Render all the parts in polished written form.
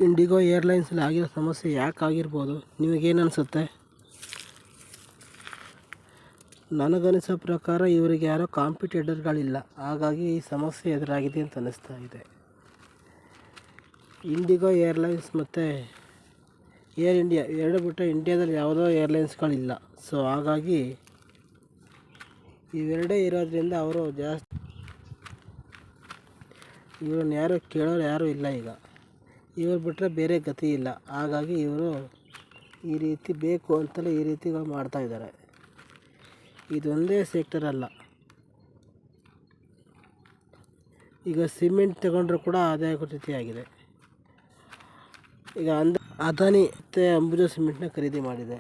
IndiGo ಏರ್ಲೈನ್ಸಲ್ಲಿ ಆಗಿರೋ ಸಮಸ್ಯೆ ಯಾಕೆ ಆಗಿರ್ಬೋದು? ನಿಮಗೇನು ಅನಿಸುತ್ತೆ? ನನಗನಿಸೋ ಪ್ರಕಾರ ಇವರಿಗೆ ಯಾರೋ ಕಾಂಪಿಟೇಟರ್ಗಳಿಲ್ಲ, ಹಾಗಾಗಿ ಈ ಸಮಸ್ಯೆ ಎದುರಾಗಿದೆ ಅಂತ ಅನ್ನಿಸ್ತಾ ಇದೆ. ಇಂಡಿಗೋ ಏರ್ಲೈನ್ಸ್ ಮತ್ತು ಏರ್ ಇಂಡಿಯಾ ಎರಡು ಬಿಟ್ಟರೆ ಇಂಡಿಯಾದಲ್ಲಿ ಯಾವುದೋ ಏರ್ಲೈನ್ಸ್ಗಳಿಲ್ಲ. ಸೊ ಹಾಗಾಗಿ ಇವೆರಡೇ ಇರೋದ್ರಿಂದ ಅವರು ಇವ್ರನ್ನ ಯಾರು ಕೇಳೋರು ಯಾರೂ ಇಲ್ಲ. ಈಗ ಇವ್ರು ಬಿಟ್ಟರೆ ಬೇರೆ ಗತಿ ಇಲ್ಲ. ಹಾಗಾಗಿ ಇವರು ಈ ರೀತಿ ಬೇಕು ಅಂತಲೇ ಈ ರೀತಿಗಳು ಮಾಡ್ತಾಯಿದ್ದಾರೆ. ಇದೊಂದೇ ಸೆಕ್ಟರ್ ಅಲ್ಲ, ಈಗ ಸಿಮೆಂಟ್ ತಗೊಂಡ್ರೂ ಕೂಡ ಅದೇ ರೀತಿಯಾಗಿದೆ. ಈಗ ಅದಾನಿ ಮತ್ತು ಅಂಬುಜಾ ಸಿಮೆಂಟ್ನ ಖರೀದಿ ಮಾಡಿದೆ.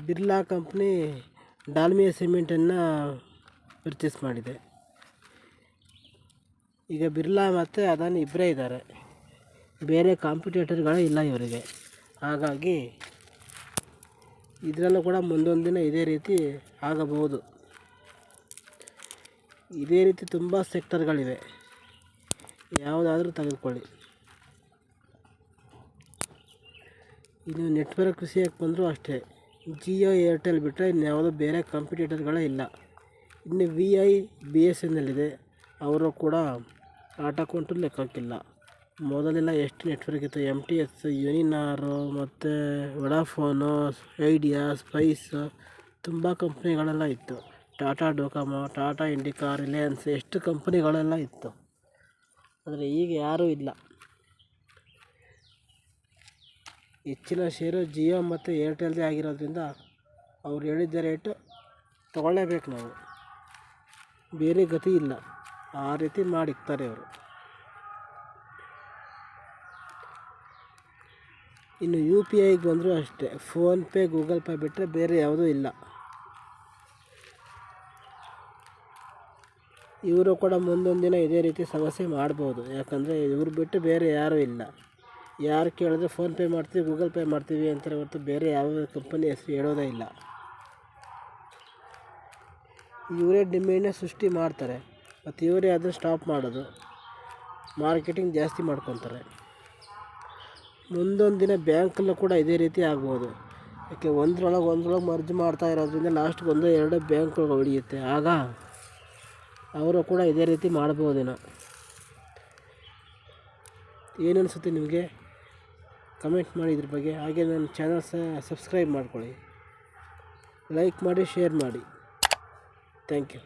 ಬಿರ್ಲಾ ಕಂಪ್ನಿ ಡಾಲ್ಮಿಯಾ ಸಿಮೆಂಟನ್ನು ಪರ್ಚೇಸ್ ಮಾಡಿದೆ. ಈಗ ಬಿರ್ಲಾ ಮತ್ತು ಅದಾನಿ ಇಬ್ಬರೇ ಇದ್ದಾರೆ, ಬೇರೆ ಕಾಂಪಿಟೇಟರ್ಗಳೇ ಇಲ್ಲ ಇವರಿಗೆ. ಹಾಗಾಗಿ ಇದರಲ್ಲೂ ಕೂಡ ಮುಂದೊಂದು ದಿನ ಇದೇ ರೀತಿ ಆಗಬಹುದು. ಇದೇ ರೀತಿ ತುಂಬ ಸೆಕ್ಟರ್ಗಳಿವೆ, ಯಾವುದಾದ್ರೂ ತೆಗೆದುಕೊಳ್ಳಿ. ಇನ್ನು ನೆಟ್ವರ್ಕ್ ವಿಷಯಕ್ಕೆ ಬಂದರೂ ಅಷ್ಟೇ, ಜಿಯೋ ಏರ್ಟೆಲ್ ಬಿಟ್ಟರೆ ಇನ್ಯಾವುದೋ ಬೇರೆ ಕಾಂಪಿಟೇಟರ್ಗಳೇ ಇಲ್ಲ. ಇನ್ನು BSNL ಇದೆ, ಅವರು ಕೂಡ ಆಟಕ್ಕಂತೂ ಲೆಕ್ಕಕ್ಕಿಲ್ಲ. ಮೊದಲೆಲ್ಲ ಎಷ್ಟು ನೆಟ್ವರ್ಕ್ ಇತ್ತು, MTS, ಯುನಿನಾರು ಮತ್ತು ವೊಡಾಫೋನು, ಐಡಿಯಾ, ಸ್ಪೈಸ್, ತುಂಬ ಕಂಪ್ನಿಗಳೆಲ್ಲ ಇತ್ತು. ಟಾಟಾ ಡೊಕೊಮೊ, ಟಾಟಾ ಇಂಡಿಕಾ, ರಿಲಯನ್ಸ್, ಎಷ್ಟು ಕಂಪ್ನಿಗಳೆಲ್ಲ ಇತ್ತು. ಆದರೆ ಈಗ ಯಾರೂ ಇಲ್ಲ. ಹೆಚ್ಚಿನ ಶೇರು ಜಿಯೋ ಮತ್ತು ಏರ್ಟೆಲ್ದೇ ಆಗಿರೋದ್ರಿಂದ ಅವ್ರು ಹೇಳಿದ್ದ ರೇಟು ತೊಗೊಳ್ಳೇಬೇಕು ನಾವು, ಬೇರೆ ಗತಿ ಇಲ್ಲ. ಆ ರೀತಿ ಮಾಡಿಕ್ತಾರೆ ಅವರು. ಇನ್ನು UPIಗೆ ಬಂದರೂ ಅಷ್ಟೇ, ಫೋನ್ಪೇ, ಗೂಗಲ್ ಪೇ ಬಿಟ್ಟರೆ ಬೇರೆ ಯಾವುದೂ ಇಲ್ಲ. ಇವರು ಕೂಡ ಮುಂದೊಂದು ದಿನ ಇದೇ ರೀತಿ ಸಮಸ್ಯೆ ಮಾಡ್ಬೋದು. ಯಾಕಂದರೆ ಇವ್ರು ಬಿಟ್ಟು ಬೇರೆ ಯಾರೂ ಇಲ್ಲ. ಯಾರು ಕೇಳಿದ್ರೆ ಫೋನ್ಪೇ ಮಾಡ್ತೀವಿ, ಗೂಗಲ್ ಪೇ ಮಾಡ್ತೀವಿ ಅಂತಾರೆ ಹೊರತು ಬೇರೆ ಯಾವ ಕಂಪನಿ ಹೆಸರು ಹೇಳೋದೇ ಇಲ್ಲ. ಇವರೇ ಡಿಮ್ಯಾಂಡ್ನ ಸೃಷ್ಟಿ ಮಾಡ್ತಾರೆ ಮತ್ತು ಇವರೇ ಅದನ್ನು ಸ್ಟಾಪ್ ಮಾಡೋದು, ಮಾರ್ಕೆಟಿಂಗ್ ಜಾಸ್ತಿ ಮಾಡ್ಕೊತಾರೆ. ಮುಂದೊಂದು ದಿನ ಬ್ಯಾಂಕಲ್ಲೂ ಕೂಡ ಇದೇ ರೀತಿ ಆಗ್ಬೋದು. ಯಾಕೆ ಒಂದ್ರೊಳಗೆ ಮರ್ಜ್ ಮಾಡ್ತಾ ಇರೋದ್ರಿಂದ ಲಾಸ್ಟ್ಗೆ 1-2 ಬ್ಯಾಂಕ್ಗಳು ಉಳಿಯುತ್ತೆ. ಆಗ ಅವರು ಕೂಡ ಇದೇ ರೀತಿ ಮಾಡ್ಬೋದೇನೋ. ಏನನ್ನಿಸುತ್ತೆ ನಿಮಗೆ? ಕಮೆಂಟ್ ಮಾಡಿ ಇದ್ರ ಬಗ್ಗೆ. ಹಾಗೆ ನನ್ನ ಚಾನಲ್ ಸಬ್ಸ್ಕ್ರೈಬ್ ಮಾಡ್ಕೊಳ್ಳಿ, ಲೈಕ್ ಮಾಡಿ, ಶೇರ್ ಮಾಡಿ. Thank you.